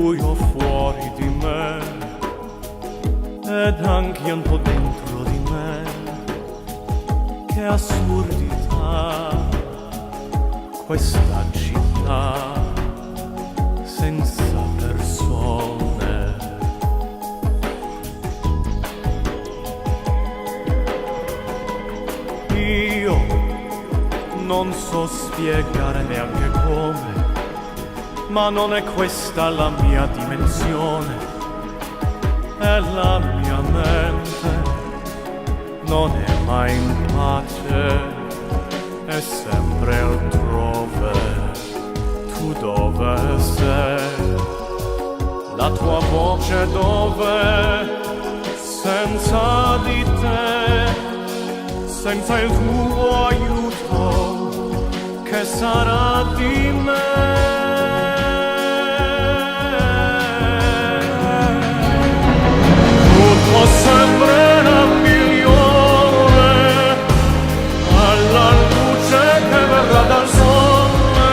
buio fuori di me ed anche un po' dentro di me. Che assurdità questa città senza persone. Io non so spiegare neanche come, ma non è questa la mia dimensione, è la mia mente, non è mai in pace, è sempre altrove. Tu dove sei? La tua voce dove? Senza di te, senza il tuo aiuto, che sarà di me? Tutto sembrerà migliore alla luce che verrà dal sole.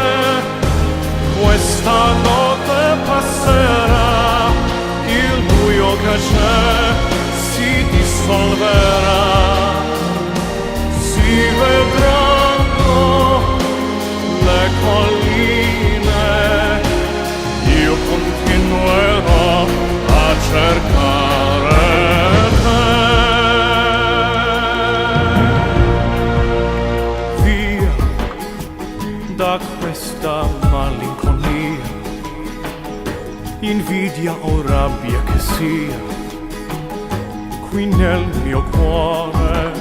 Questa notte passerà, il buio che c'è si dissolverà, si vedranno le colline. Io continuerò a cercare te. Via da questa malinconia, invidia o rabbia che sia, qui nel mio cuore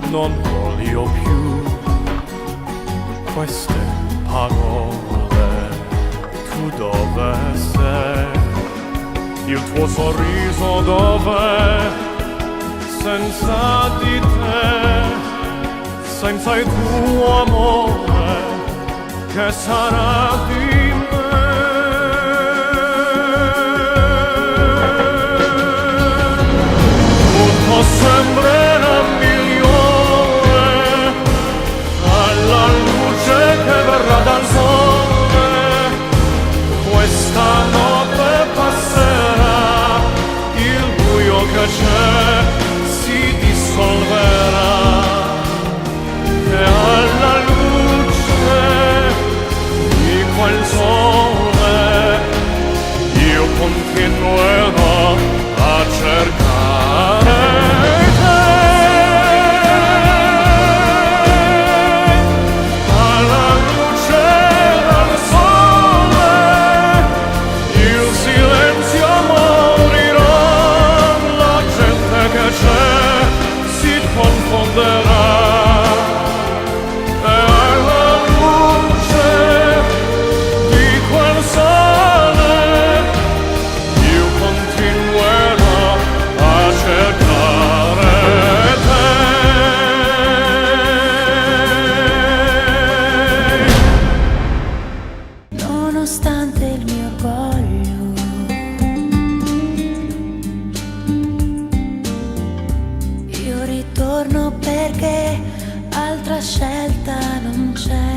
non voglio più queste parole. Tu dove sei? Il tuo sorriso dov'è? Senza di te, senza il tuo amore, che sarà di me? Tutto sembrerà migliore alla luce che verrà dal sole. Questa notte passerà, il buio che c'è si dissolverà, e alla luce di quel sole io continuerò a cercare te. Alla luce del sole il silenzio morirà, la gente che c'è si confonderà, e alla luce di quel sole io continuerò a cercare te. Nonostante il mio orgoglio, io ritorno perché altra scelta non c'è.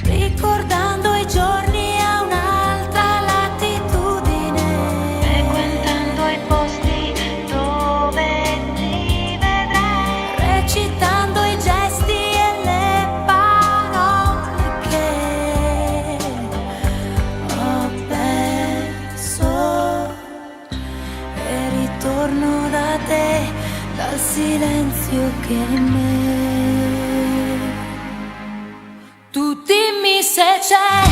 Ricordando i giorni a un'altra latitudine, frequentando i posti dove ti vedrai, recitando i gesti e le parole che ho perso, e ritorno da te, dal silenzio che è in me. Tu dimmi se c'è